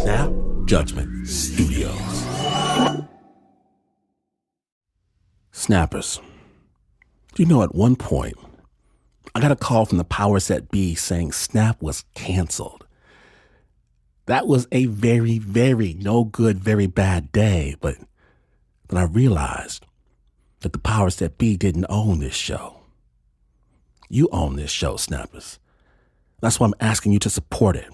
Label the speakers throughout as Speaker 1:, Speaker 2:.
Speaker 1: Snap Judgment Studios. Snappers, do you know at one point, I got a call from the powers that be saying Snap was canceled. That was a very, very no good, very bad day, but then I realized that the powers that be didn't own this show. You own this show, Snappers. That's why I'm asking you to support it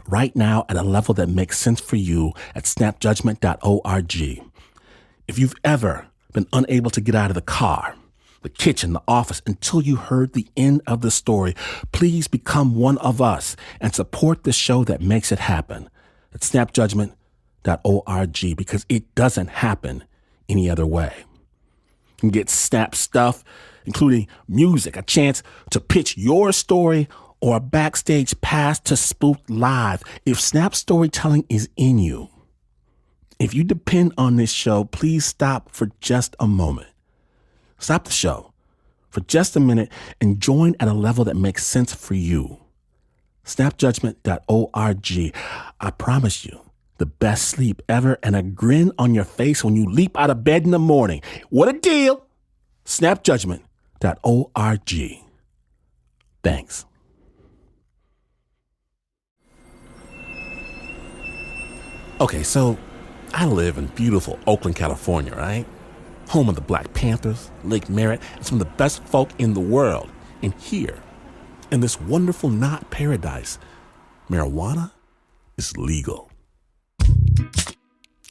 Speaker 1: right now at a level that makes sense for you at snapjudgment.org. If you've ever been unable to get out of the car, the kitchen, the office until you heard the end of the story, please become one of us and support the show that makes it happen at snapjudgment.org, because it doesn't happen any other way. You can get Snap stuff, including music, a chance to pitch your story, or a backstage pass to Spook Live if Snap storytelling is in you. If you depend on this show, please stop for just a moment. Stop the show for just a minute and join at a level that makes sense for you. Snapjudgment.org. I promise you the best sleep ever and a grin on your face when you leap out of bed in the morning. What a deal! Snapjudgment.org. Thanks. Okay, so I live in beautiful Oakland, California, right? Home of the Black Panthers, Lake Merritt, and some of the best folk in the world. And here, in this wonderful knot paradise, marijuana is legal.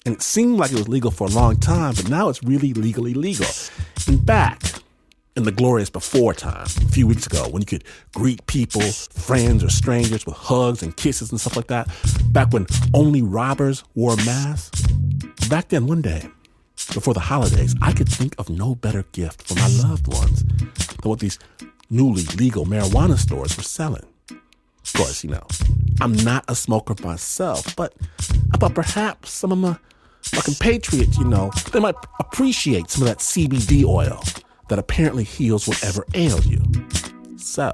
Speaker 1: And it seemed like it was legal for a long time, but now it's really legally legal. In fact, in the glorious before time, a few weeks ago, when you could greet people, friends or strangers with hugs and kisses and stuff like that, back when only robbers wore masks, back then one day, before the holidays, I could think of no better gift for my loved ones than what these newly legal marijuana stores were selling. Of course, I'm not a smoker myself, but I thought perhaps some of my compatriots, they might appreciate some of that CBD oil that apparently heals whatever ails you. So,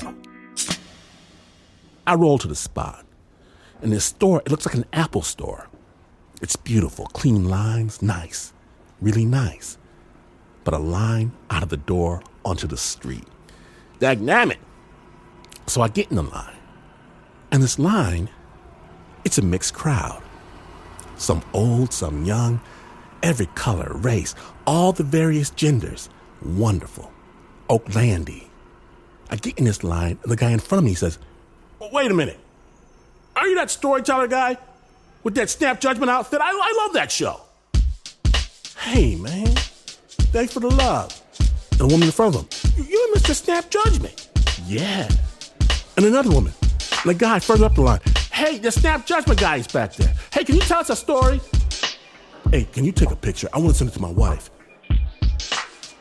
Speaker 1: I rolled to the spot. In this store, it looks like an Apple store. It's beautiful, clean lines, nice, really nice. But a line out of the door onto the street. Dagnammit! So I get in the line. And this line, it's a mixed crowd. Some old, some young, every color, race, all the various genders. Wonderful. Oaklandy. I get in this line, and the guy in front of me says, "Wait a minute. Are you that storyteller guy with that Snap Judgment outfit? I love that show." "Hey, man. Thanks for the love." And a woman in front of him, "You're Mr. Snap Judgment." "Yeah." And another woman. And the guy further up the line, "Hey, the Snap Judgment guy is back there. Hey, can you tell us a story?" "Hey, can you take a picture? I want to send it to my wife."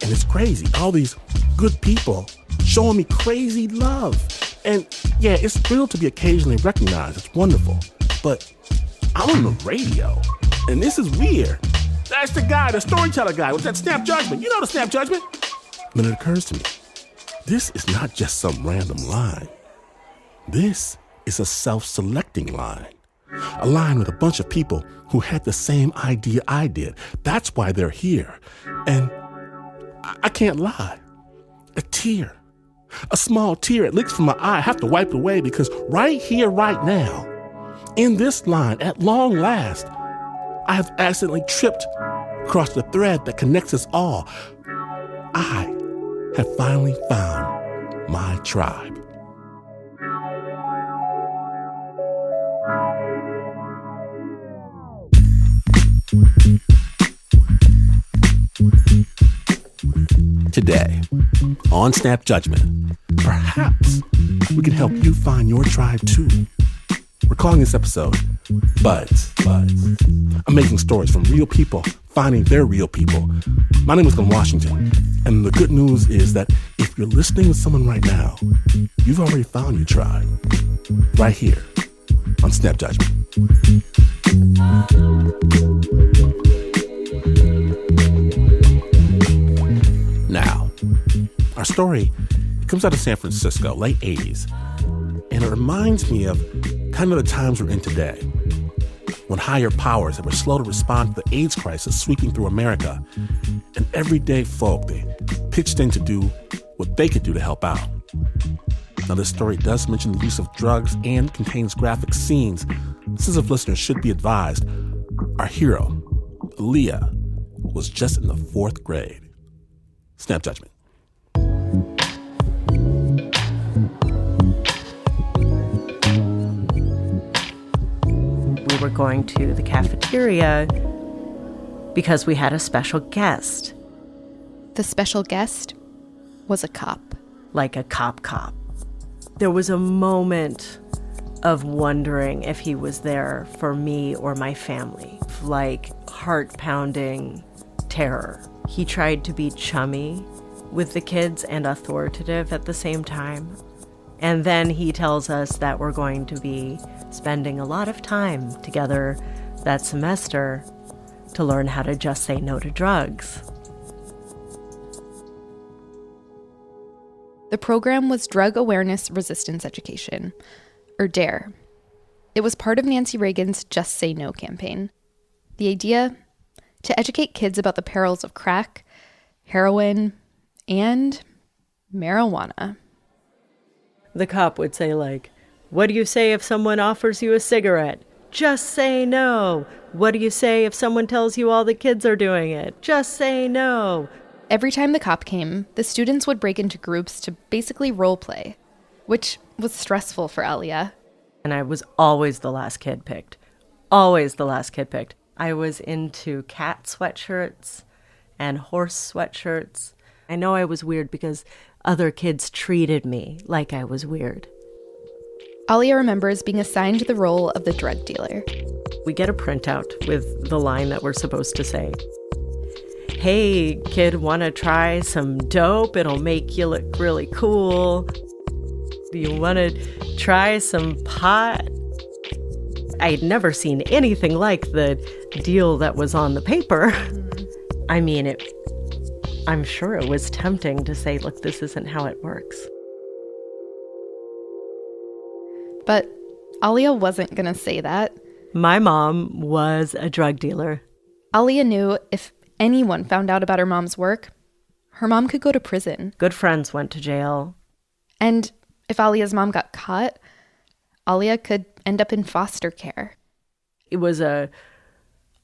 Speaker 1: And it's crazy. All these good people showing me crazy love. And yeah, it's thrilled to be occasionally recognized. It's wonderful. But I'm on the radio, and this is weird. That's the guy, the storyteller guy with that Snap Judgment. You know the Snap Judgment. Then it occurs to me, this is not just some random line. This is a self-selecting line. A line with a bunch of people who had the same idea I did. That's why they're here. And I can't lie. A tear. A small tear. It leaks from my eye. I have to wipe it away because right here, right now, in this line, at long last, I have accidentally tripped across the thread that connects us all. I have finally found my tribe. Today, on Snap Judgment, perhaps we can help you find your tribe too. We're calling this episode Buds. Amazing stories from real people finding their real people. My name is Glenn Washington, and the good news is that if you're listening with someone right now, you've already found your tribe. Right here on Snap Judgment. Now, our story comes out of San Francisco, late 80s, and it reminds me of kind of the times we're in today. when higher powers that were slow to respond to the AIDS crisis sweeping through America, and everyday folk, they pitched in to do what they could do to help out. Now, this story does mention the use of drugs and contains graphic scenes. Sensitive listeners should be advised. Our hero, Alia, was just in the 4th grade. Snap judgment.
Speaker 2: We were going to the cafeteria because we had a special guest.
Speaker 3: The special guest was a cop.
Speaker 2: Like a cop. There was a moment of wondering if he was there for me or my family, like heart-pounding terror. He tried to be chummy with the kids and authoritative at the same time. And then he tells us that we're going to be spending a lot of time together that semester to learn how to just say no to drugs.
Speaker 3: The program was Drug Awareness Resistance Education, or DARE. It was part of Nancy Reagan's Just Say No campaign. The idea? To educate kids about the perils of crack, heroin, and marijuana.
Speaker 2: The cop would say, like, what do you say if someone offers you a cigarette? Just say no. What do you say if someone tells you all the kids are doing it? Just say no.
Speaker 3: Every time the cop came, the students would break into groups to basically role play, which was stressful for Alia.
Speaker 2: And I was always the last kid picked. Always the last kid picked. I was into cat sweatshirts and horse sweatshirts. I know I was weird because other kids treated me like I was weird.
Speaker 3: Alia remembers being assigned the role of the drug dealer.
Speaker 2: We get a printout with the line that we're supposed to say. Hey, kid, want to try some dope? It'll make you look really cool. Do you want to try some pot? I'd never seen anything like the deal that was on the paper. I mean, I'm sure it was tempting to say, look, this isn't how it works.
Speaker 3: But Alia wasn't going to say that.
Speaker 2: My mom was a drug dealer.
Speaker 3: Alia knew if anyone found out about her mom's work, her mom could go to prison.
Speaker 2: Good friends went to jail.
Speaker 3: And if Alia's mom got caught, Alia could end up in foster care.
Speaker 2: It was a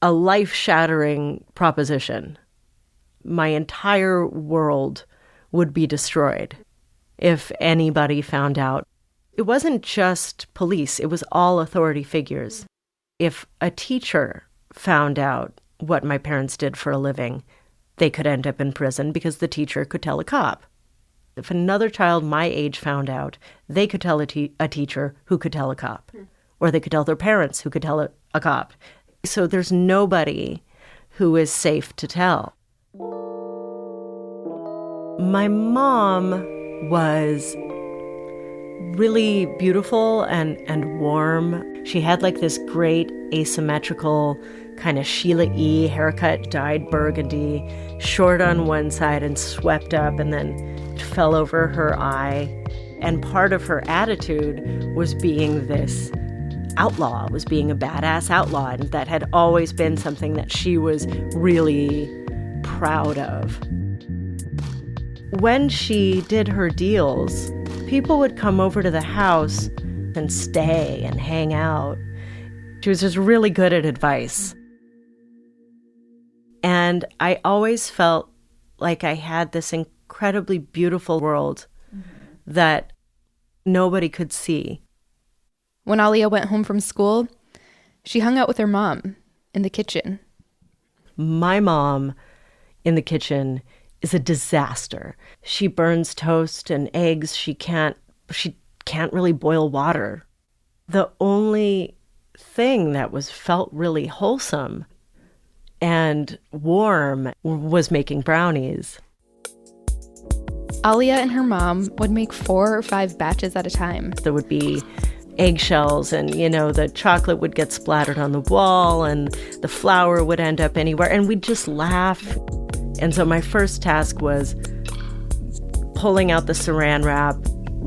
Speaker 2: life-shattering proposition. My entire world would be destroyed if anybody found out. It wasn't just police, it was all authority figures. If a teacher found out what my parents did for a living, they could end up in prison because the teacher could tell a cop. If another child my age found out, they could tell a teacher who could tell a cop. Or they could tell their parents who could tell a cop. So there's nobody who is safe to tell. My mom was really beautiful and warm. She had like this great asymmetrical kind of Sheila haircut, dyed burgundy, short on one side and swept up and then fell over her eye. And part of her attitude was being this outlaw, was being a badass outlaw, and that had always been something that she was really proud of. When she did her deals, people would come over to the house and stay and hang out. She was just really good at advice. And I always felt like I had this incredibly beautiful world that nobody could see.
Speaker 3: When Alia went home from school, she hung out with her mom in the kitchen.
Speaker 2: My mom in the kitchen is a disaster. She burns toast and eggs. She can't really boil water. The only thing that felt really wholesome and warm was making brownies.
Speaker 3: Alia and her mom would make 4 or 5 batches at a time.
Speaker 2: There would be eggshells and, the chocolate would get splattered on the wall and the flour would end up anywhere. And we'd just laugh. And so my first task was pulling out the saran wrap,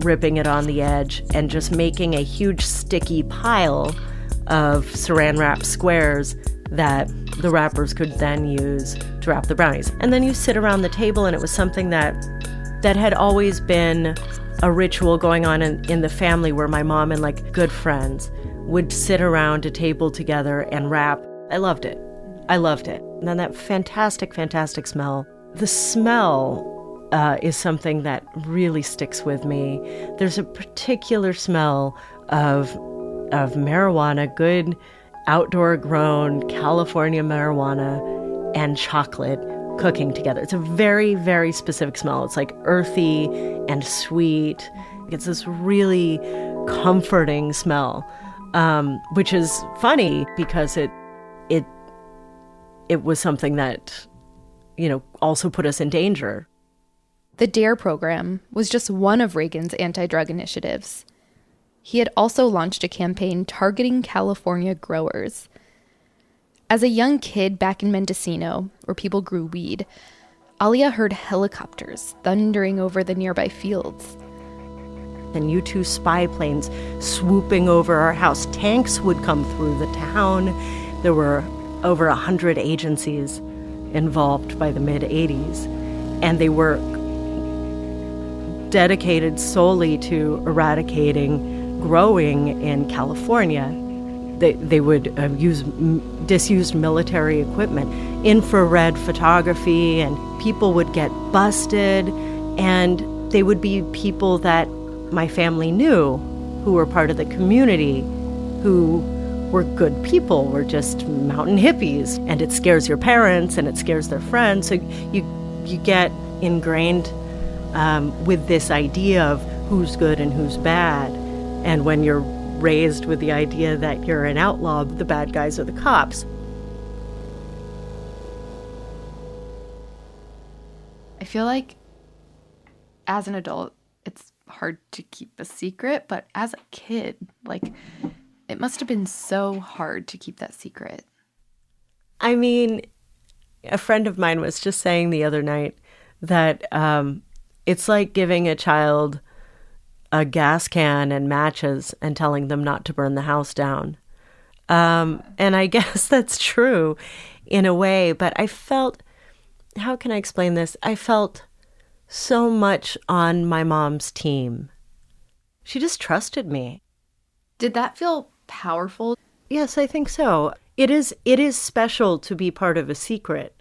Speaker 2: ripping it on the edge, and just making a huge sticky pile of saran wrap squares that the wrappers could then use to wrap the brownies. And then you sit around the table, and it was something that had always been a ritual going on in the family, where my mom and like good friends would sit around a table together and wrap. I loved it. And then that fantastic, fantastic smell. The smell is something that really sticks with me. There's a particular smell of marijuana, good outdoor grown California marijuana and chocolate cooking together. It's a very, very specific smell. It's like earthy and sweet. It's this really comforting smell, which is funny because it was something that, also put us in danger.
Speaker 3: The DARE program was just one of Reagan's anti-drug initiatives. He had also launched a campaign targeting California growers. As a young kid back in Mendocino, where people grew weed, Alia heard helicopters thundering over the nearby fields.
Speaker 2: And U-2 spy planes swooping over our house. Tanks would come through the town. There were over 100 agencies involved by the mid-'80s, and they were dedicated solely to eradicating growing in California. They would use disused military equipment, infrared photography, and people would get busted, and they would be people that my family knew, who were part of the community, who were good people, were just mountain hippies. And it scares your parents and it scares their friends. So you get ingrained with this idea of who's good and who's bad. And when you're raised with the idea that you're an outlaw, the bad guys are the cops.
Speaker 3: I feel like as an adult, it's hard to keep a secret, but as a kid, it must have been so hard to keep that secret.
Speaker 2: I mean, a friend of mine was just saying the other night that it's like giving a child a gas can and matches and telling them not to burn the house down. And I guess that's true in a way, but I felt, how can I explain this? I felt so much on my mom's team. She just trusted me.
Speaker 3: Did that feel powerful?
Speaker 2: Yes, I think so. It is special to be part of a secret.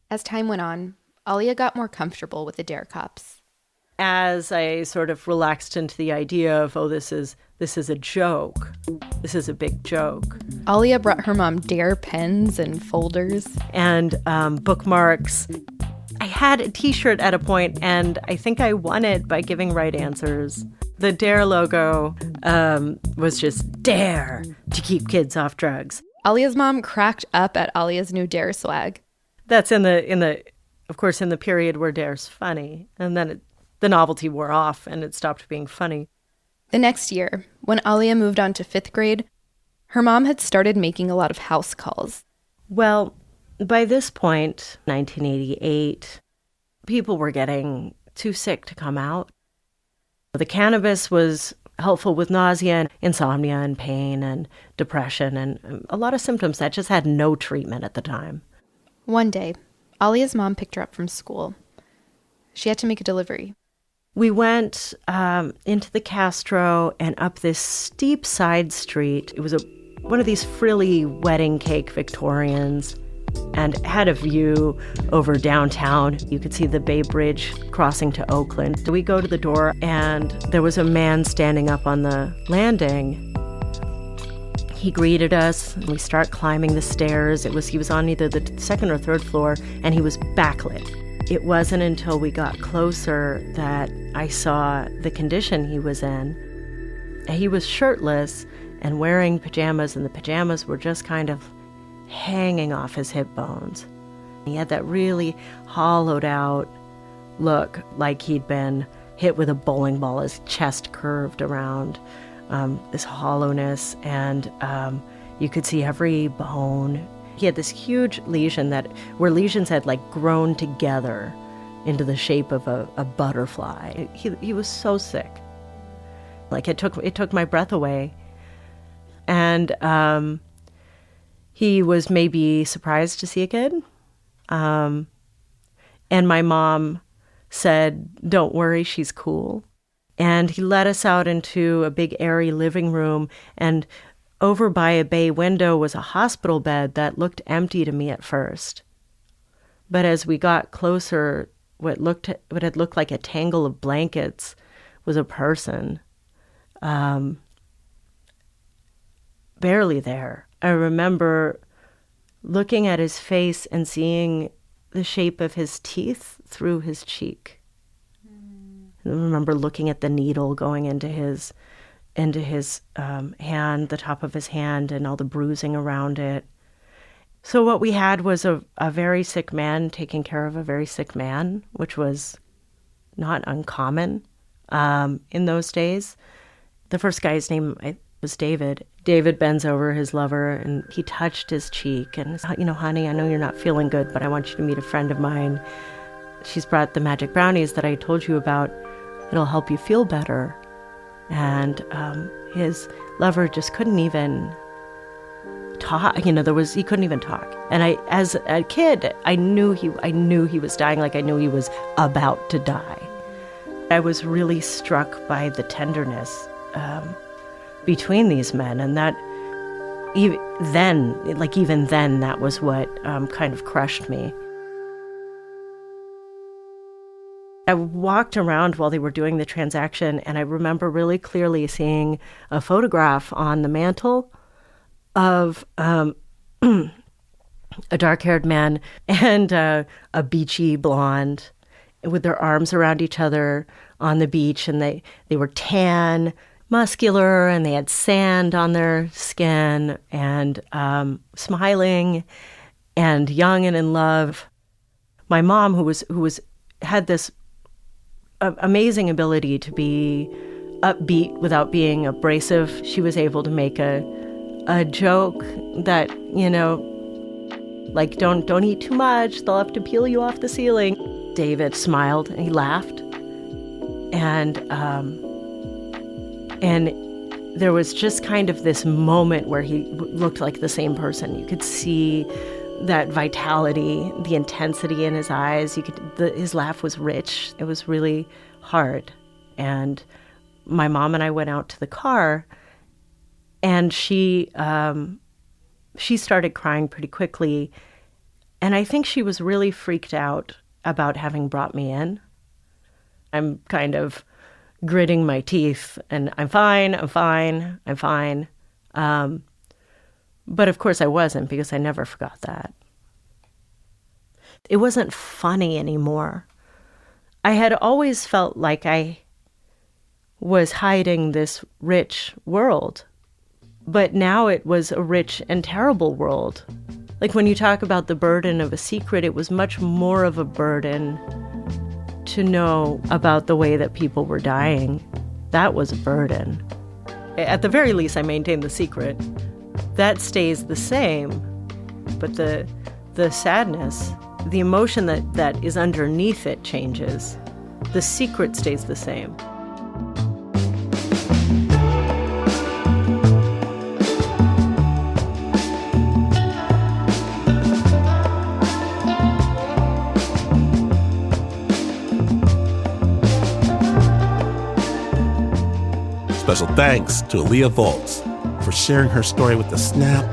Speaker 3: As time went on, Alia got more comfortable with the DARE cops.
Speaker 2: As I sort of relaxed into the idea of, this is a joke. This is a big joke.
Speaker 3: Alia brought her mom DARE pens and folders.
Speaker 2: And bookmarks. I had a t-shirt at a point, and I think I won it by giving right answers. The DARE logo was just DARE to keep kids off drugs.
Speaker 3: Alia's mom cracked up at Alia's new DARE swag.
Speaker 2: That's in the period where DARE's funny, and then the novelty wore off and it stopped being funny.
Speaker 3: The next year, when Alia moved on to 5th grade, her mom had started making a lot of house calls.
Speaker 2: Well, by this point, 1988, people were getting too sick to come out. The cannabis was helpful with nausea and insomnia and pain and depression and a lot of symptoms that just had no treatment at the time.
Speaker 3: One day, Alia's mom picked her up from school. She had to make a delivery.
Speaker 2: We went into the Castro and up this steep side street. It was one of these frilly wedding cake Victorians and had a view over downtown. You could see the Bay Bridge crossing to Oakland. We go to the door and there was a man standing up on the landing. He greeted us and we start climbing the stairs. He was on either the 2nd or 3rd floor and he was backlit. It wasn't until we got closer that I saw the condition he was in. He was shirtless and wearing pajamas, and the pajamas were just kind of hanging off his hip bones. He had that really hollowed out look, like he'd been hit with a bowling ball, his chest curved around, this hollowness, and you could see every bone. He had this huge lesion where lesions had grown together into the shape of a butterfly. He was so sick. It took my breath away. And he was maybe surprised to see a kid. And my mom said, "Don't worry, she's cool." And he led us out into a big airy living room, and over by a bay window was a hospital bed that looked empty to me at first. But as we got closer, what had looked like a tangle of blankets was a person, barely there. I remember looking at his face and seeing the shape of his teeth through his cheek. I remember looking at the needle going into his hand, the top of his hand, and all the bruising around it. So what we had was a very sick man taking care of a very sick man, which was not uncommon in those days. The first guy's name was David. David bends over his lover, and he touched his cheek and, "Honey, I know you're not feeling good, but I want you to meet a friend of mine. She's brought the magic brownies that I told you about. It'll help you feel better." And his lover just couldn't even talk. He couldn't even talk. And as a kid, I knew he was dying, like I knew he was about to die. I was really struck by the tenderness between these men, and that even then, that was what kind of crushed me. I walked around while they were doing the transaction, and I remember really clearly seeing a photograph on the mantle of a dark-haired man and a beachy blonde with their arms around each other on the beach, and they were tan, muscular, and they had sand on their skin, and smiling and young and in love. My mom, who had this amazing ability to be upbeat without being abrasive, she was able to make a joke that, like, don't eat too much, they'll have to peel you off the ceiling. David smiled and he laughed, and there was just kind of this moment where he looked like the same person. You could see that vitality, the intensity in his eyes. His laugh was rich. It was really hard. And my mom and I went out to the car, and she started crying pretty quickly. And I think she was really freaked out about having brought me in. I'm kind of gritting my teeth, and I'm fine. But of course I wasn't, because I never forgot that. It wasn't funny anymore. I had always felt like I was hiding this rich world, but now it was a rich and terrible world. Like, when you talk about the burden of a secret, it was much more of a burden to know about the way that people were dying. That was a burden. At the very least, I maintained the secret. That stays the same, but the sadness, the emotion that is underneath it changes. The secret stays the same.
Speaker 1: Special thanks to Alia Volz for sharing her story with The Snap.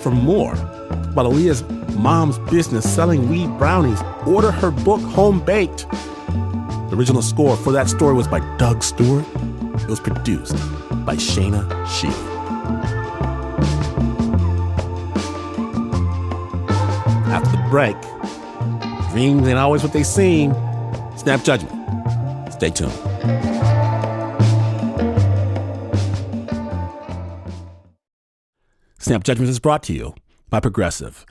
Speaker 1: For more about Alia's mom's business selling weed brownies, order her book, Home Baked. The original score for that story was by Doug Stuart. It was produced by Shaina Shealy. After the break, dreams ain't always what they seem. Snap judgment. Stay tuned. Snap Judgment is brought to you by Progressive.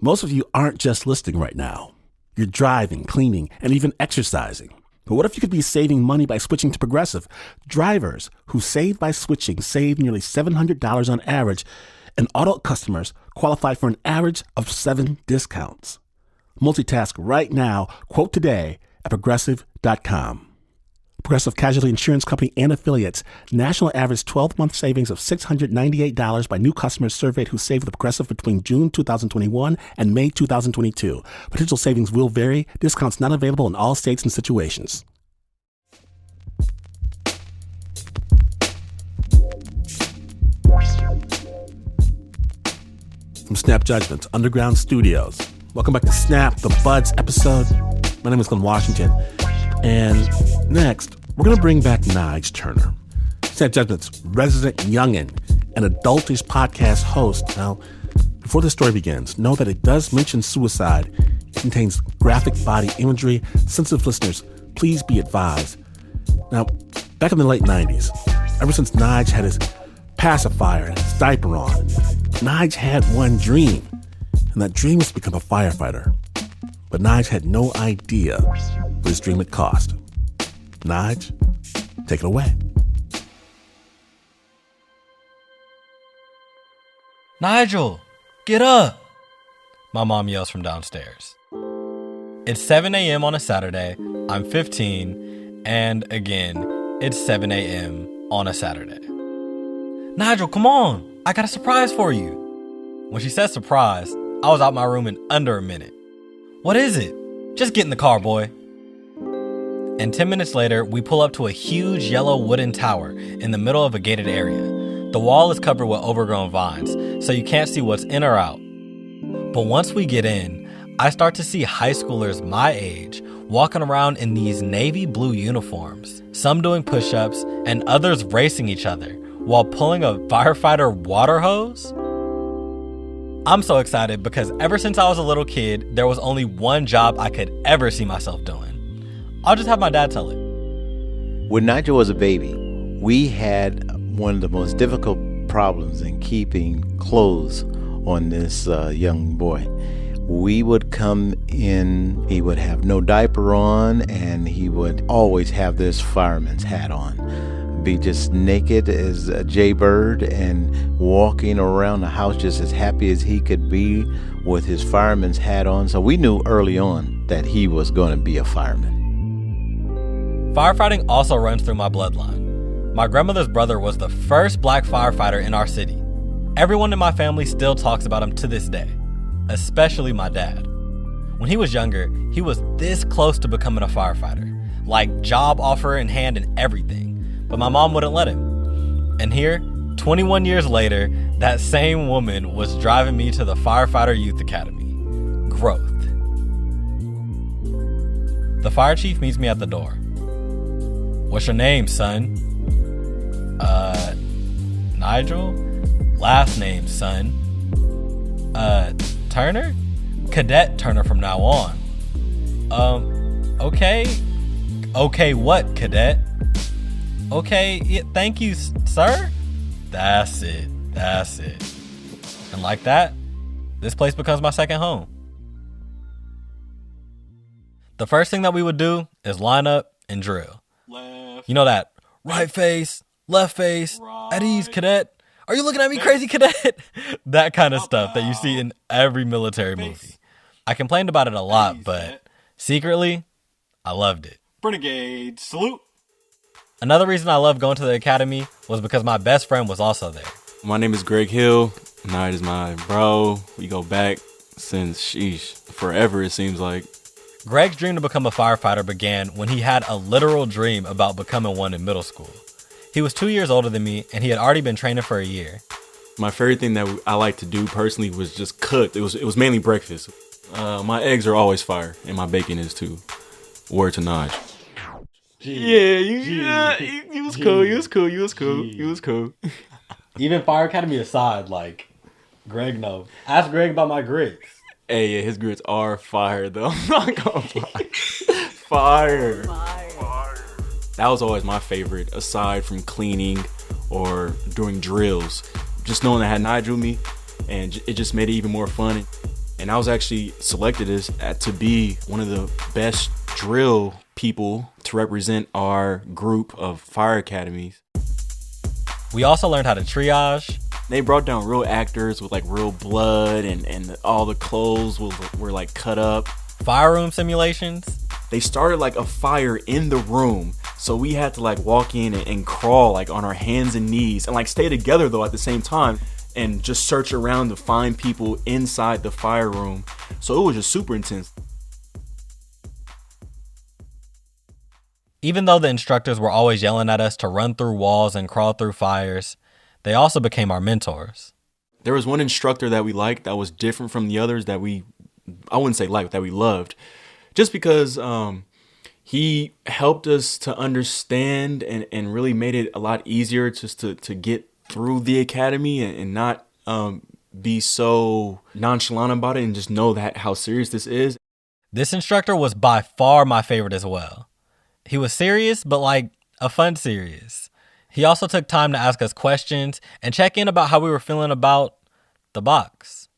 Speaker 1: Most of you aren't just listening right now. You're driving, cleaning, and even exercising. But what if you could be saving money by switching to Progressive? Drivers who save by switching save nearly $700 on average, and auto customers qualify for an average of 7 discounts. Multitask right now. Quote today at Progressive.com. Progressive Casualty Insurance Company and affiliates. National average 12-month savings of $698 by new customers surveyed who saved with Progressive between June 2021 and May 2022. Potential savings will vary. Discounts not available in all states and situations. From Snap Judgments, Underground Studios. Welcome back to Snap, the Buds episode. My name is Glenn Washington. And next, we're going to bring back Nyge Turner, Snap Judgment's resident youngin' and adultish podcast host. Now, before the story begins, know that it does mention suicide. It contains graphic body imagery. Sensitive listeners, please be advised. Now, back in the late 90s, ever since Nyge had his pacifier and his diaper on, Nyge had one dream, and that dream was to become a firefighter. But Nyge had no idea what his dream would cost. Nyge, take it away.
Speaker 4: Nigel, get up! My mom yells from downstairs. It's 7 a.m. on a Saturday, I'm 15, and again, it's 7 a.m. on a Saturday. Nigel, come on! I got a surprise for you. When she said surprise, I was out my room in under a minute. What is it? Just get in the car, boy. And 10 minutes later, we pull up to a huge yellow wooden tower in the middle of a gated area. The wall is covered with overgrown vines, so you can't see what's in or out. But once we get in, I start to see high schoolers my age walking around in these navy blue uniforms, some doing push-ups and others racing each other while pulling a firefighter water hose. I'm so excited because ever since I was a little kid, there was only one job I could ever see myself doing. I'll just have my dad tell it.
Speaker 5: When Nigel was a baby, we had one of the most difficult problems in keeping clothes on this young boy. We would come in, he would have no diaper on, and he would always have this fireman's hat on. Be just naked as a jaybird and walking around the house just as happy as he could be with his fireman's hat on. So we knew early on that he was going to be a fireman.
Speaker 4: Firefighting also runs through my bloodline. My grandmother's brother was the first black firefighter in our city. Everyone in my family still talks about him to this day, especially my dad. When he was younger, he was this close to becoming a firefighter, like job offer in hand and everything. But my mom wouldn't let him. And here, 21 years later, that same woman was driving me to the Firefighter Youth Academy. Growth. The fire chief meets me at the door. What's your name, son? Nigel? Last name, son. Turner? Cadet Turner from now on. Okay. Okay, what, cadet? Okay, yeah, thank you, sir. That's it. And like that, this place becomes my second home. The first thing that we would do is line up and drill. Left. You know that right face, left face, right. At ease, cadet. Are you looking at me crazy, cadet? That kind of stuff that you see in every military movie. I complained about it a lot, but secretly, I loved it.
Speaker 6: Renegade, salute.
Speaker 4: Another reason I loved going to the academy was because my best friend was also there.
Speaker 6: My name is Greg Hill. Nyge is my bro. We go back since, forever it seems like.
Speaker 4: Greg's dream to become a firefighter began when he had a literal dream about becoming one in middle school. He was 2 years older than me, and he had already been training for a year.
Speaker 6: My favorite thing that I like to do personally was just cook. It was mainly breakfast. My eggs are always fire, and my bacon is too. Word to Nyge. You was cool.
Speaker 4: Even Fire Academy aside, like, Greg knows. Ask Greg about my grits.
Speaker 6: Hey, yeah, his grits are fire, though. I'm not gonna lie. Fire. That was always my favorite, aside from cleaning or doing drills. Just knowing I had Nigel with me, and it just made it even more fun. And I was actually selected to be one of the best drill people to represent our group of fire academies.
Speaker 4: We also learned how to triage.
Speaker 6: They brought down real actors with like real blood and all the clothes were like cut up.
Speaker 4: Fire room simulations.
Speaker 6: They started like a fire in the room So we had to like walk in and crawl like on our hands and knees and like stay together though at the same time and just search around to find people inside the fire room. So it was just super intense.
Speaker 4: Even though the instructors were always yelling at us to run through walls and crawl through fires, they also became our mentors.
Speaker 6: There was one instructor that we liked that was different from the others that I wouldn't say liked, that we loved. Just because he helped us to understand and really made it a lot easier just to get through the academy and not be so nonchalant about it and just know that how serious this is.
Speaker 4: This instructor was by far my favorite as well. He was serious, but like a fun serious. He also took time to ask us questions and check in about how we were feeling about the box.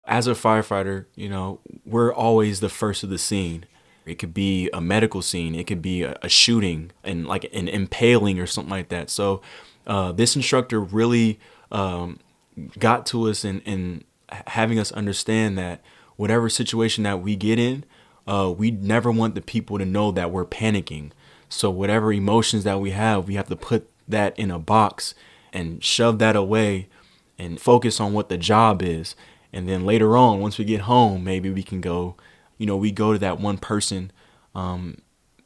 Speaker 6: As a firefighter, you know, we're always the first of the scene. It could be a medical scene. It could be a shooting and like an impaling or something like that. So this instructor really got to us in having us understand that whatever situation that we get in, we never want the people to know that we're panicking. So whatever emotions that we have to put that in a box and shove that away and focus on what the job is. And then later on, once we get home, maybe we can go, you know, we go to that one person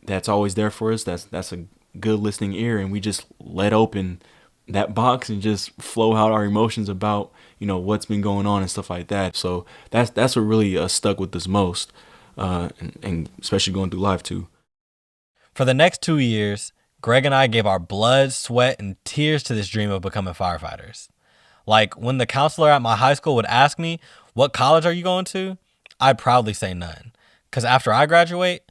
Speaker 6: that's always there for us. That's a good listening ear. And we just let open that box and just flow out our emotions about, you know, what's been going on and stuff like that. So that's what really stuck with us most. And especially going through life too.
Speaker 4: For the next 2 years, Greg and I gave our blood, sweat, and tears to this dream of becoming firefighters. Like when the counselor at my high school would ask me, "What college are you going to?" I'd proudly say none. Because after I graduate,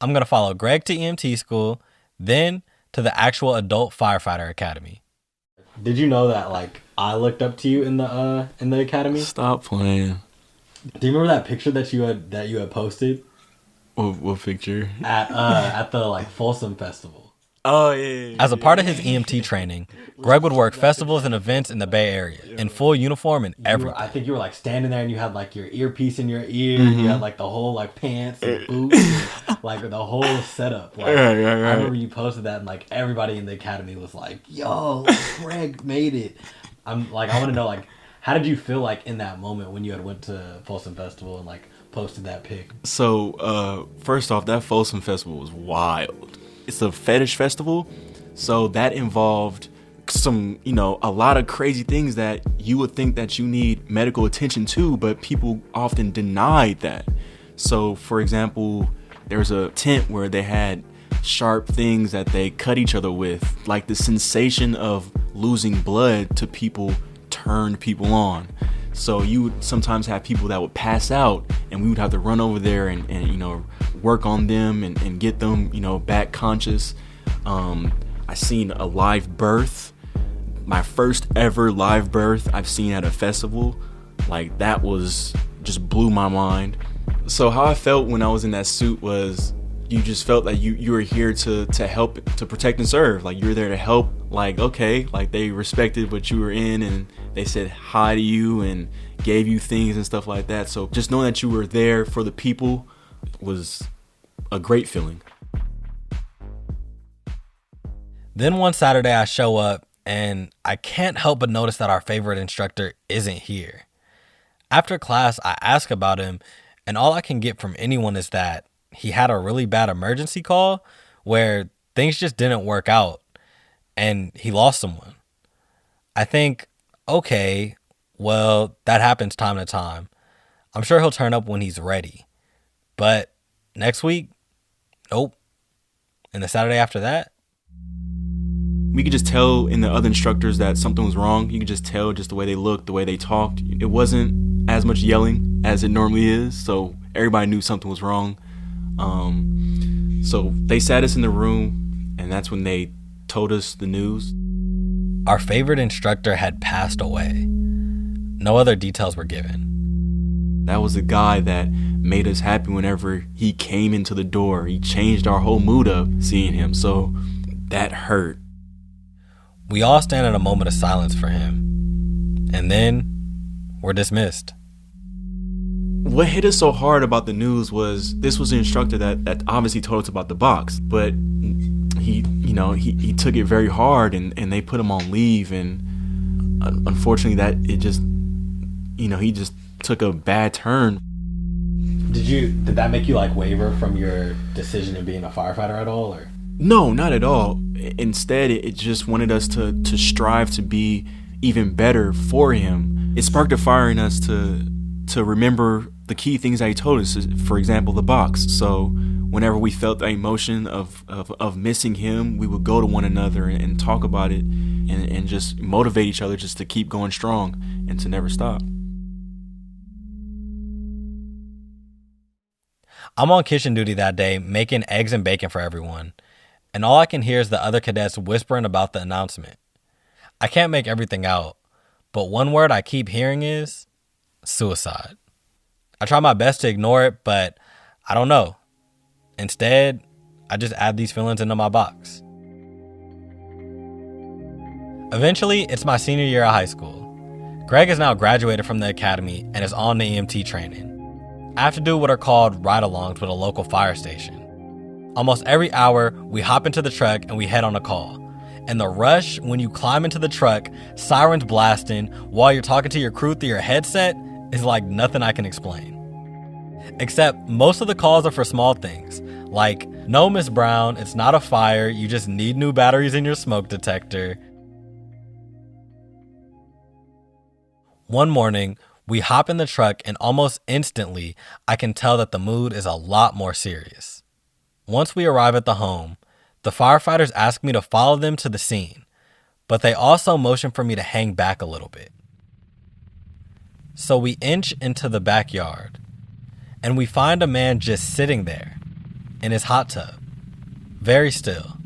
Speaker 4: I'm going to follow Greg to EMT school, then to the actual adult firefighter academy. Did you know that like I looked up to you in the academy?
Speaker 6: Stop playing.
Speaker 4: Do you remember that picture that you had posted?
Speaker 6: What picture?
Speaker 4: At the like Folsom Festival.
Speaker 6: Oh yeah.
Speaker 4: As a part of his EMT training, Greg would work festivals and events in the Bay Area in full uniform and everything. I think you were like standing there and you had like your earpiece in your ear. Mm-hmm. You had like the whole like pants and boots, and, like the whole setup. Like, I remember you posted that and like everybody in the academy was like, "Yo, Greg made it." I'm like, I want to know like, how did you feel like in that moment when you had went to Folsom Festival and like posted that pic?
Speaker 6: So first off, that Folsom Festival was wild. It's a fetish festival, so that involved some, you know, a lot of crazy things that you would think that you need medical attention to, but people often denied that. So, for example, there's a tent where they had sharp things that they cut each other with. Like the sensation of losing blood to people turned people on. So you would sometimes have people that would pass out and we would have to run over there and you know, work on them and get them, you know, back conscious. I seen a live birth, my first ever live birth I've seen at a festival. Like that was just blew my mind. So how I felt when I was in that suit was you just felt like you were here to help, to protect and serve. Like you were there to help. Like, okay, like they respected what you were in and they said hi to you and gave you things and stuff like that. So just knowing that you were there for the people was a great feeling.
Speaker 4: Then one Saturday I show up and I can't help but notice that our favorite instructor isn't here. After class, I ask about him and all I can get from anyone is that he had a really bad emergency call where things just didn't work out and he lost someone. I think, okay, well, that happens time to time. I'm sure he'll turn up when he's ready. But next week, nope. And the Saturday after that?
Speaker 6: We could just tell in the other instructors that something was wrong. You could just tell just the way they looked, the way they talked. It wasn't as much yelling as it normally is, so everybody knew something was wrong. So they sat us in the room, and that's when they told us the news.
Speaker 4: Our favorite instructor had passed away. No other details were given.
Speaker 6: That was the guy that made us happy whenever he came into the door. He changed our whole mood up seeing him, so that hurt.
Speaker 4: We all stand in a moment of silence for him, and then we're dismissed.
Speaker 6: What hit us so hard about the news was this was the instructor that obviously told us about the box, but he took it very hard, and they put him on leave, and unfortunately he just took a bad turn.
Speaker 4: Did that make you like waver from your decision of being a firefighter at all, or?
Speaker 6: No, not at all. Instead, it just wanted us to strive to be even better for him. It sparked a fire in us to remember the key things that he told us. For example, the box. So whenever we felt the emotion of missing him, we would go to one another and talk about it, and just motivate each other just to keep going strong and to never stop.
Speaker 4: I'm on kitchen duty that day making eggs and bacon for everyone, and all I can hear is the other cadets whispering about the announcement. I can't make everything out, but one word I keep hearing is suicide. I try my best to ignore it, but I don't know. Instead, I just add these feelings into my box. Eventually, it's my senior year of high school. Greg has now graduated from the academy and is on the EMT training. I have to do what are called ride-alongs with a local fire station. Almost every hour, we hop into the truck and we head on a call. And the rush when you climb into the truck, sirens blasting, while you're talking to your crew through your headset, is like nothing I can explain. Except most of the calls are for small things, like, no, Miss Brown, it's not a fire, you just need new batteries in your smoke detector. One morning, we hop in the truck and almost instantly, I can tell that the mood is a lot more serious. Once we arrive at the home, the firefighters ask me to follow them to the scene, but they also motion for me to hang back a little bit. So we inch into the backyard, and we find a man just sitting there in his hot tub, very still.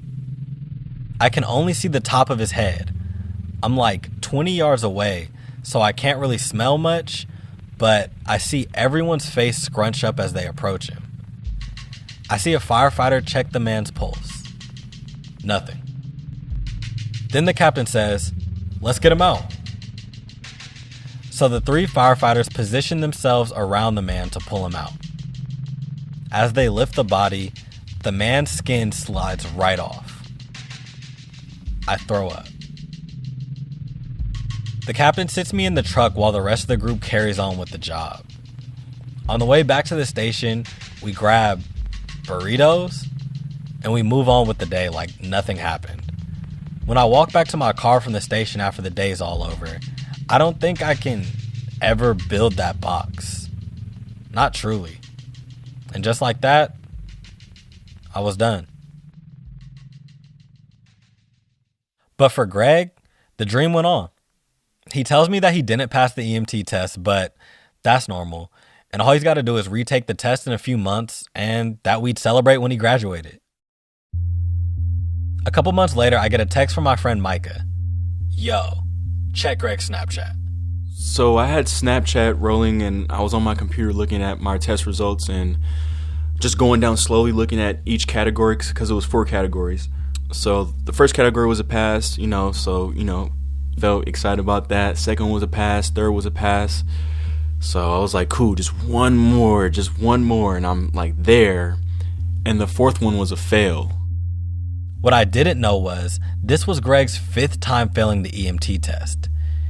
Speaker 4: I can only see the top of his head. I'm like 20 yards away, so I can't really smell much, but I see everyone's face scrunch up as they approach him. I see a firefighter check the man's pulse. Nothing. Then the captain says, "Let's get him out." So the 3 firefighters position themselves around the man to pull him out. As they lift the body, the man's skin slides right off. I throw up. The captain sits me in the truck while the rest of the group carries on with the job. On the way back to the station, we grab burritos and we move on with the day like nothing happened. When I walk back to my car from the station after the day's all over, I don't think I can ever build that box. Not truly. And just like that, I was done. But for Greg, the dream went on. He tells me that he didn't pass the EMT test, but that's normal. And all he's got to do is retake the test in a few months, and that we'd celebrate when he graduated. A couple months later, I get a text from my friend Micah. "Yo, check Greg's Snapchat."
Speaker 6: So I had Snapchat rolling, and I was on my computer looking at my test results and just going down slowly, looking at each category because it was 4 categories. So the first category was a pass, felt excited about that. Second one was a pass. Third was a pass. So I was like, cool, just one more. And I'm like there. And the 4th one was a fail.
Speaker 4: What I didn't know was this was Greg's 5th time failing the EMT test.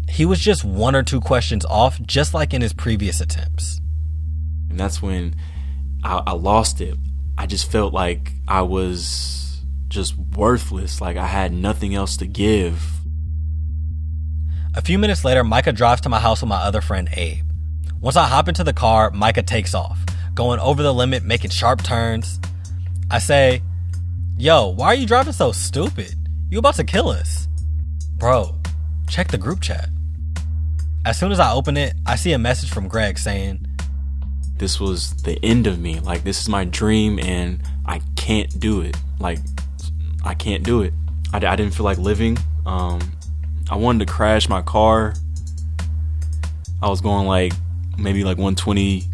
Speaker 4: He was just 1 or 2 questions off, just like in his previous attempts.
Speaker 6: And that's when I lost it. I just felt like I was just worthless. Like I had nothing else to give.
Speaker 4: A few minutes later, Micah drives to my house with my other friend, Abe. Once I hop into the car, Micah takes off, going over the limit, making sharp turns. I say, "Yo, why are you driving so stupid? You about to kill us." "Bro, check the group chat." As soon as I open it, I see a message from Greg saying,
Speaker 6: "This was the end of me. Like, this is my dream, and I can't do it. Like, I can't do it. I didn't feel like living. I wanted to crash my car. I was going maybe 120.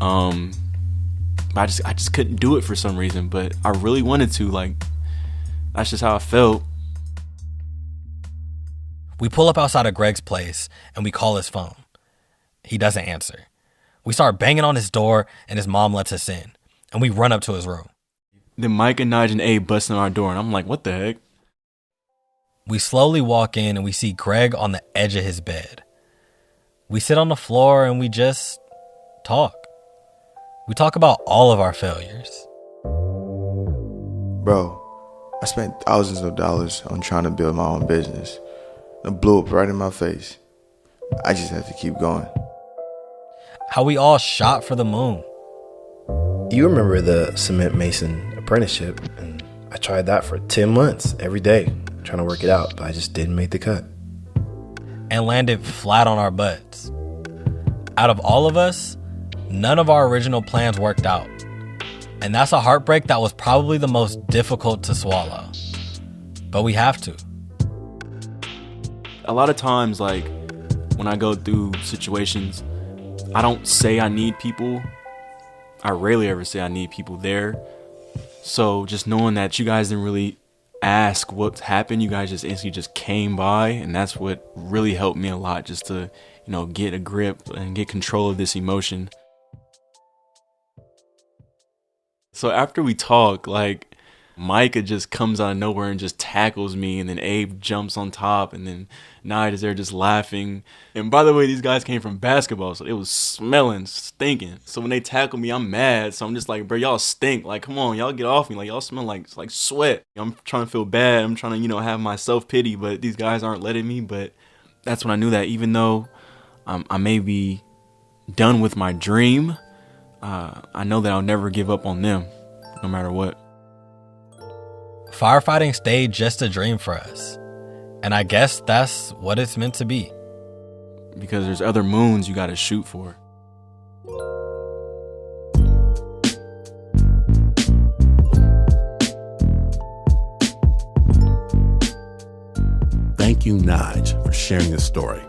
Speaker 6: I just couldn't do it for some reason, but I really wanted to. That's just how I felt."
Speaker 4: We pull up outside of Greg's place and we call his phone. He doesn't answer. We start banging on his door and his mom lets us in, and we run up to his room.
Speaker 6: Then Mike and Nyge and Abe busting on our door, and I'm like, what the heck?
Speaker 4: We slowly walk in and we see Greg on the edge of his bed. We sit on the floor and we just talk. We talk about all of our failures.
Speaker 7: Bro, I spent thousands of dollars on trying to build my own business. It blew up right in my face. I just had to keep going.
Speaker 4: How we all shot for the moon.
Speaker 8: You remember the cement mason apprenticeship, and I tried that for 10 months every day, trying to work it out, but I just didn't make the cut.
Speaker 4: And landed flat on our butts. Out of all of us, none of our original plans worked out. And that's a heartbreak that was probably the most difficult to swallow. But we have to.
Speaker 6: A lot of times, like, when I go through situations, I don't say I need people. I rarely ever say I need people there. So just knowing that you guys didn't really ask what's happened, you guys just instantly just came by, and that's what really helped me a lot, just to, get a grip and get control of this emotion. So after we talk, like, Micah just comes out of nowhere and just tackles me, and then Abe jumps on top, and then Nyge is there just laughing. And by the way, these guys came from basketball, so it was smelling, stinking. So when they tackle me, I'm mad. So I'm just like, bro, y'all stink. Like, come on, y'all get off me. Like, y'all smell like sweat. I'm trying to feel bad. I'm trying to, have my self-pity, but these guys aren't letting me. But that's when I knew that even though I may be done with my dream, I know that I'll never give up on them, no matter what.
Speaker 4: Firefighting stayed just a dream for us. And I guess that's what it's meant to be.
Speaker 6: Because there's other moons you gotta shoot for.
Speaker 1: Thank you, Nyge, for sharing this story.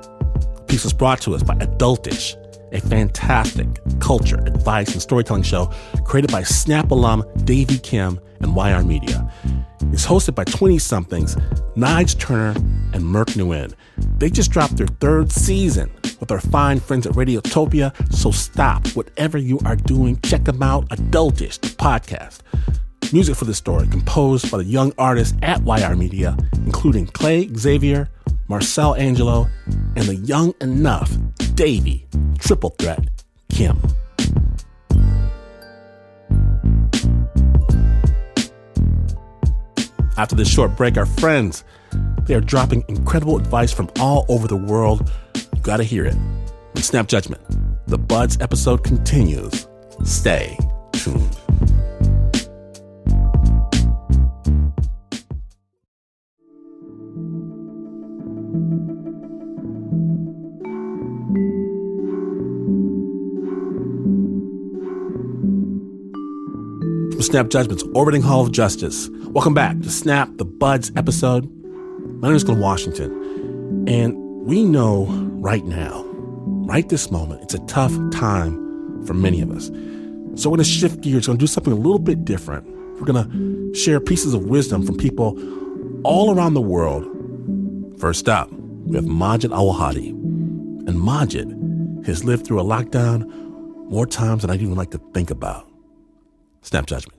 Speaker 1: The piece was brought to us by Adultish, a fantastic culture, advice, and storytelling show created by Snap alum Davey Kim and YR Media. It's hosted by 20-somethings Nyge Turner and Merk Nguyen. They just dropped their 3rd season with our fine friends at Radiotopia, so stop whatever you are doing. Check them out, Adultish, the podcast. Music for this story composed by the young artists at YR Media, including Clay Xavier, Marcel Angelo, and the young enough Davey, triple threat, Kim. After this short break, our friends, they are dropping incredible advice from all over the world. You gotta hear it. With Snap Judgment, the Buds episode continues. Stay tuned. From Snap Judgment's Orbiting Hall of Justice. Welcome back to Snap, the Buds episode. My name is Glenn Washington, and we know right now, right this moment, it's a tough time for many of us. So we're going to shift gears, we're going to do something a little bit different. We're going to share pieces of wisdom from people all around the world. First up, we have Majid Al-Wahadi. And Majid has lived through a lockdown more times than I'd even like to think about. Snap Judgment.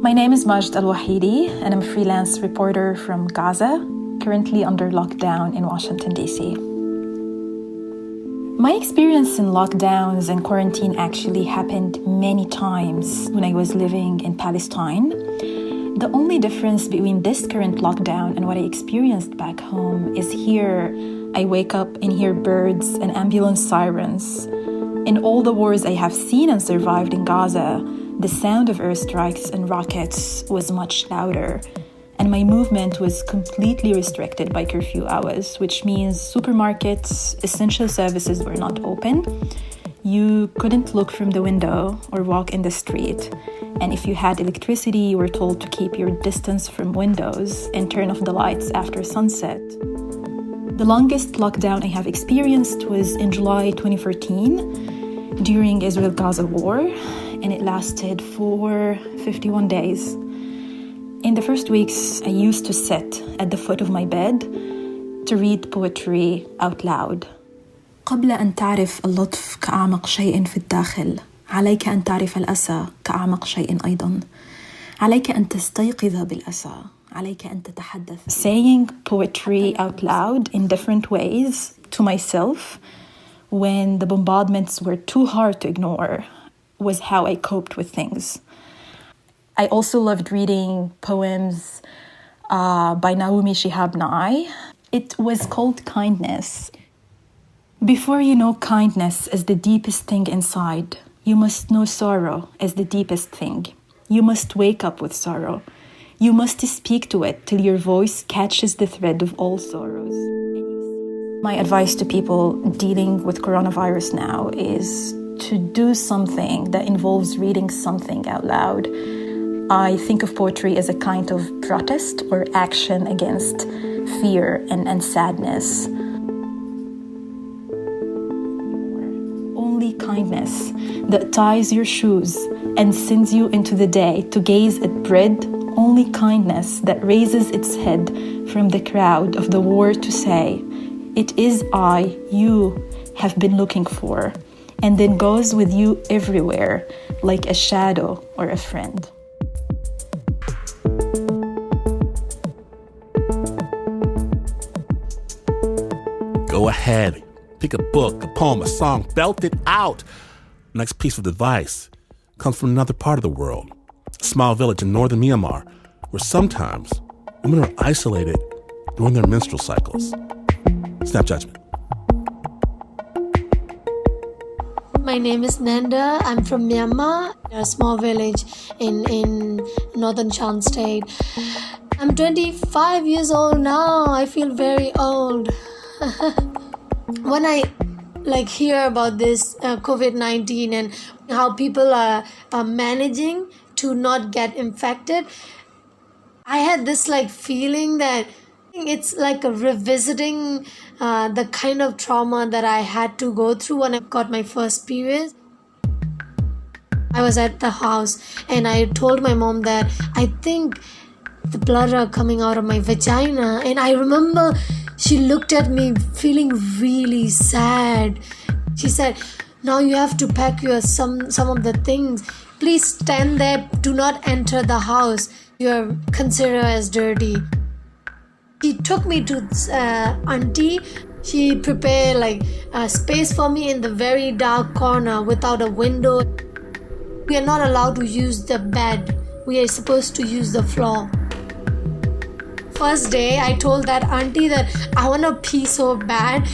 Speaker 9: My name is Majd Al-Wahidi, and I'm a freelance reporter from Gaza, currently under lockdown in Washington, D.C. My experience in lockdowns and quarantine actually happened many times when I was living in Palestine. The only difference between this current lockdown and what I experienced back home is here I wake up and hear birds and ambulance sirens. In all the wars I have seen and survived in Gaza, the sound of airstrikes and rockets was much louder, and my movement was completely restricted by curfew hours, which means supermarkets, essential services were not open. You couldn't look from the window or walk in the street, and if you had electricity, you were told to keep your distance from windows and turn off the lights after sunset. The longest lockdown I have experienced was in July 2014 during Israel-Gaza war, and it lasted for 51 days. In the first weeks, I used to sit at the foot of my bed, to read poetry out loud. قبل أن تعرف اللطف كأعمق شيء في الداخل، عليك أن تعرف الأسى كأعمق شيء أيضاً. عليك أن تستيقظ بالأسى. عليك أن تتحدث. Saying poetry out loud in different ways to myself when the bombardments were too hard to ignore was how I coped with things. I also loved reading poems by Naomi Shihab Nye. It was called Kindness. Before you know kindness as the deepest thing inside, you must know sorrow as the deepest thing. You must wake up with sorrow. You must speak to it till your voice catches the thread of all sorrows. My advice to people dealing with coronavirus now is to do something that involves reading something out loud. I think of poetry as a kind of protest or action against fear and sadness. Only kindness that ties your shoes and sends you into the day to gaze at bread. Only kindness that raises its head from the crowd of the war to say, "It is I you have been looking for," and then goes with you everywhere like a shadow or a friend.
Speaker 1: Go ahead. Pick a book, a poem, a song, belt it out. Next piece of advice comes from another part of the world, a small village in northern Myanmar, where sometimes women are isolated during their menstrual cycles. Snap judgment.
Speaker 10: My name is Nanda. I'm from Myanmar, a small village in northern Shan state. I'm 25 years old now. I feel very old. When I hear about this COVID-19 and how people are managing to not get infected, I had this feeling that it's like a revisiting the kind of trauma that I had to go through when I got my first period. I was at the house and I told my mom that I think the blood are coming out of my vagina, and I remember she looked at me feeling really sad. She said, "Now you have to pack your some of the things. Please stand there. Do not enter the house. You're considered as dirty." She took me to auntie. She prepared a space for me in the very dark corner without a window. We are not allowed to use the bed. We are supposed to use the floor. First day, I told that auntie that I want to pee so bad.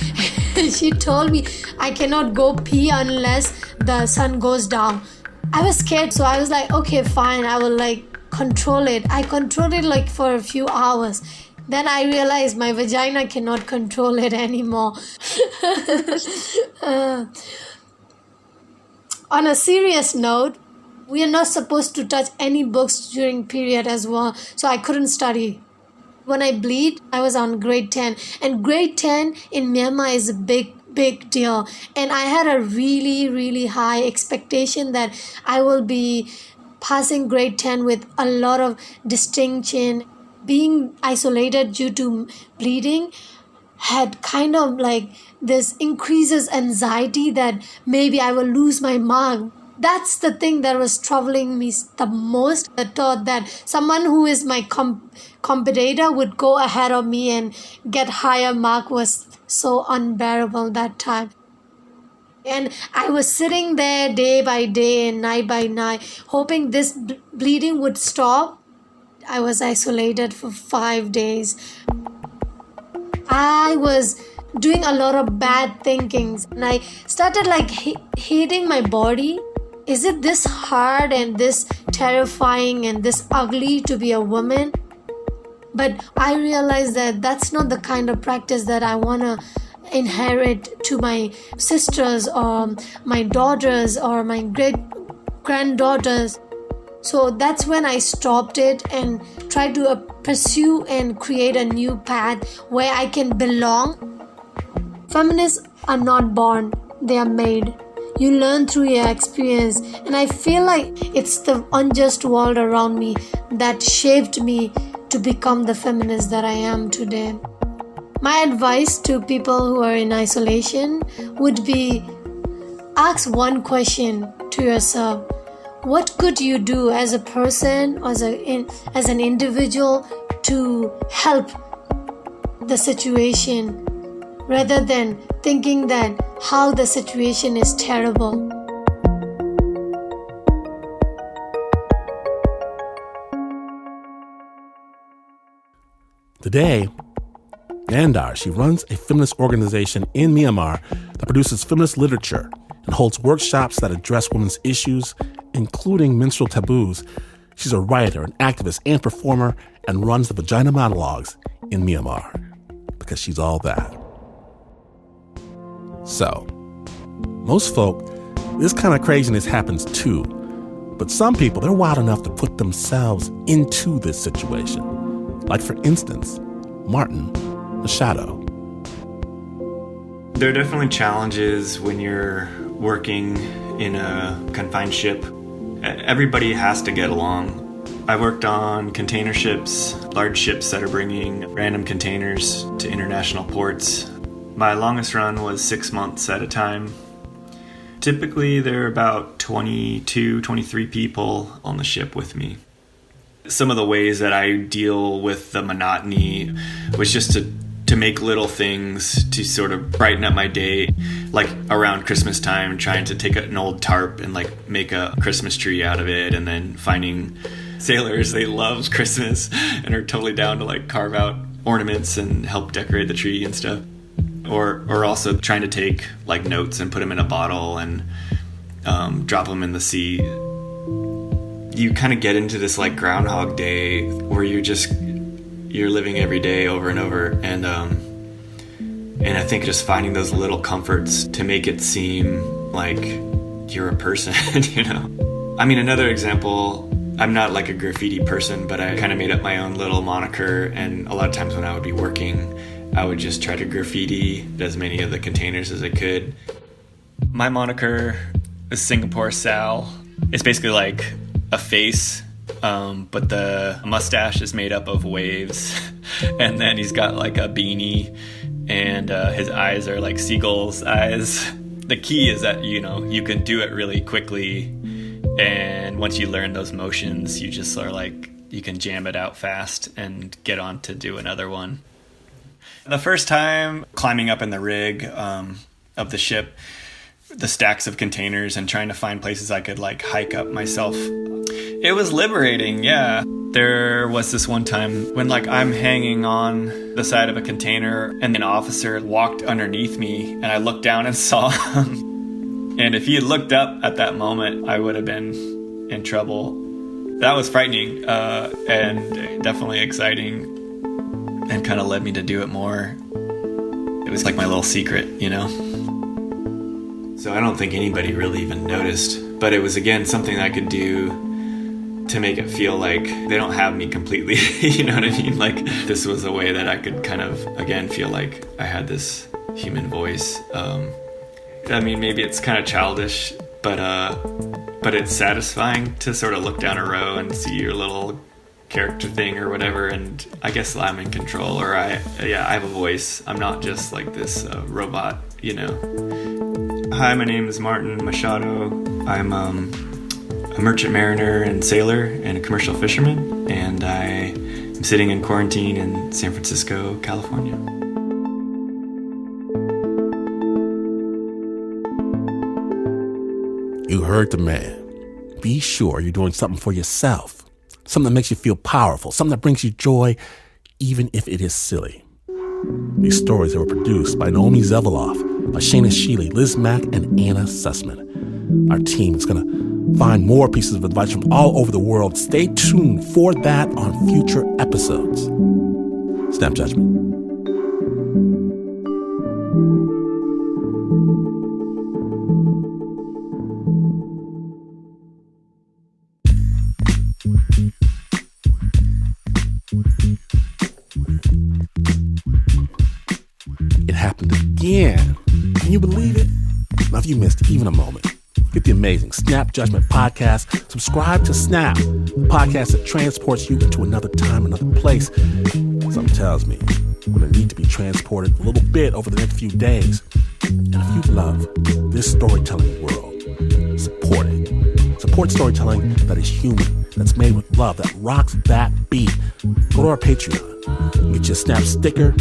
Speaker 10: She told me I cannot go pee unless the sun goes down. I was scared, so I was like, okay, fine, I will control it. I controlled it for a few hours. Then I realized my vagina cannot control it anymore. On a serious note, we are not supposed to touch any books during period as well, so I couldn't study. When I bleed, I was on grade 10, and grade 10 in Myanmar is a big deal, and I had a really, really high expectation that I will be passing grade 10 with a lot of distinction. Being isolated due to bleeding had kind of this increases anxiety that maybe I will lose my mark. That's the thing that was troubling me the most. The thought that someone who is my competitor would go ahead of me and get higher mark was so unbearable that time. And I was sitting there day by day and night by night, hoping this bleeding would stop. I was isolated for 5 days. I was doing a lot of bad thinkings, and I started hating my body. Is it this hard and this terrifying and this ugly to be a woman? But I realized that that's not the kind of practice that I want to inherit to my sisters or my daughters or my great-granddaughters. So that's when I stopped it and tried to pursue and create a new path where I can belong. Feminists are not born, they are made. You learn through your experience, and I feel like it's the unjust world around me that shaped me to become the feminist that I am today. My advice to people who are in isolation would be ask one question to yourself. What could you do as a person, as an individual to help the situation, rather than thinking that how the situation is terrible.
Speaker 1: Today, Nandar, she runs a feminist organization in Myanmar that produces feminist literature and holds workshops that address women's issues, including menstrual taboos. She's a writer, an activist, and performer, and runs the Vagina Monologues in Myanmar, because she's all that. So, most folk, this kind of craziness happens too, but some people, they're wild enough to put themselves into this situation. Like, for instance, Martin Machado.
Speaker 11: There are definitely challenges when you're working in a confined ship. Everybody has to get along. I worked on container ships, large ships that are bringing random containers to international ports. My longest run was 6 months at a time. Typically, there are about 22, 23 people on the ship with me. Some of the ways that I deal with the monotony was just to make little things to sort of brighten up my day. Like around Christmas time, trying to take an old tarp and like make a Christmas tree out of it, and then finding sailors, they love Christmas and are totally down to like carve out ornaments and help decorate the tree and stuff. Or also trying to take like notes and put them in a bottle and drop them in the sea. You kind of get into this like Groundhog Day where you're living every day over and over, and I think just finding those little comforts to make it seem like you're a person, you know. I mean, another example, I'm not like a graffiti person, but I kind of made up my own little moniker, and a lot of times when I would be working, I would just try to graffiti as many of the containers as I could. My moniker is Singapore Sal. It's basically like a face, but the mustache is made up of waves, and then he's got like a beanie, and his eyes are like seagulls' eyes. The key is that, you know, you can do it really quickly, and once you learn those motions, you just are like, you can jam it out fast and get on to do another one. The first time climbing up in the rig of the ship, the stacks of containers, and trying to find places I could like hike up myself, it was liberating, yeah. There was this one time when like I'm hanging on the side of a container and an officer walked underneath me, and I looked down and saw him. And if he had looked up at that moment, I would have been in trouble. That was frightening and definitely exciting, and kind of led me to do it more. It was like my little secret, you know? So I don't think anybody really even noticed, but it was, again, something I could do to make it feel like they don't have me completely, you know what I mean? Like, this was a way that I could kind of, again, feel like I had this human voice. I mean, maybe it's kind of childish, but it's satisfying to sort of look down a row and see your little character thing or whatever, and I guess I'm in control, or I have a voice. I'm not just like this robot, you know. Hi, my name is Martin Machado. I'm a merchant mariner and sailor and a commercial fisherman, and I am sitting in quarantine in San Francisco, California.
Speaker 1: You heard the man. Be sure you're doing something for yourself. Something that makes you feel powerful. Something that brings you joy, even if it is silly. These stories were produced by Naomi Zeveloff, by Shaina Shealy, Liz Mack, and Anna Sussman. Our team is going to find more pieces of advice from all over the world. Stay tuned for that on future episodes. Snap Judgment. It happened again. Can you believe it? Now, if you missed even a moment, get the amazing Snap Judgment podcast. Subscribe to Snap, the podcast that transports you into another time, another place. Something tells me I'm going to need to be transported a little bit over the next few days. And if you love this storytelling world, support it. Support storytelling that is human, that's made with love, that rocks that beat. Go to our Patreon. Get you a Snap sticker,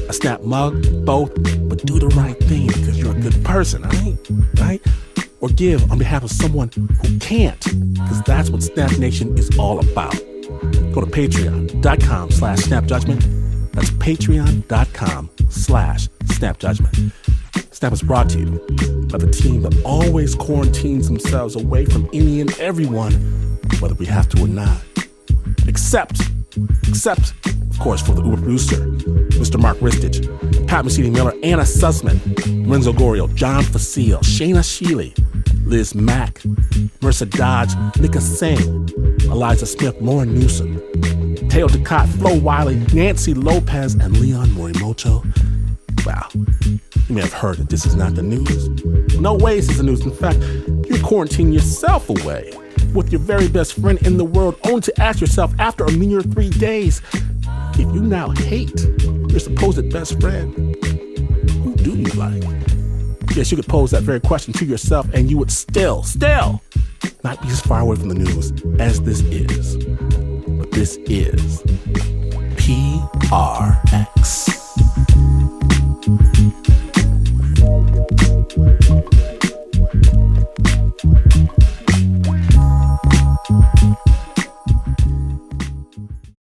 Speaker 1: a Snap mug, both, but do the right thing because you're a good person, right? Or give on behalf of someone who can't, because that's what Snap Nation is all about. Go to patreon.com/snapjudgment. That's patreon.com/snapjudgment. Snap is brought to you by the team that always quarantines themselves away from any and everyone, whether we have to or not. Except, of course, for the Uber producer, Mr. Mark Ristich, Pat Mesiti-Miller, Anna Sussman, Renzo Gorio, John Facile, Shaina Shealy, Liz Mack, Marissa Dodge, Nika Singh, Eliza Smith, Lauren Newsom, Teo Ducott, Flo Wiley, Nancy Lopez, and Leon Morimoto. Wow, you may have heard that this is not the news. No way this is the news. In fact, you're quarantining yourself away with your very best friend in the world, only to ask yourself after a mere 3 days, if you now hate your supposed best friend, who do you like? Yes, you could pose that very question to yourself and you would still not be as far away from the news as this is. But this is PRX.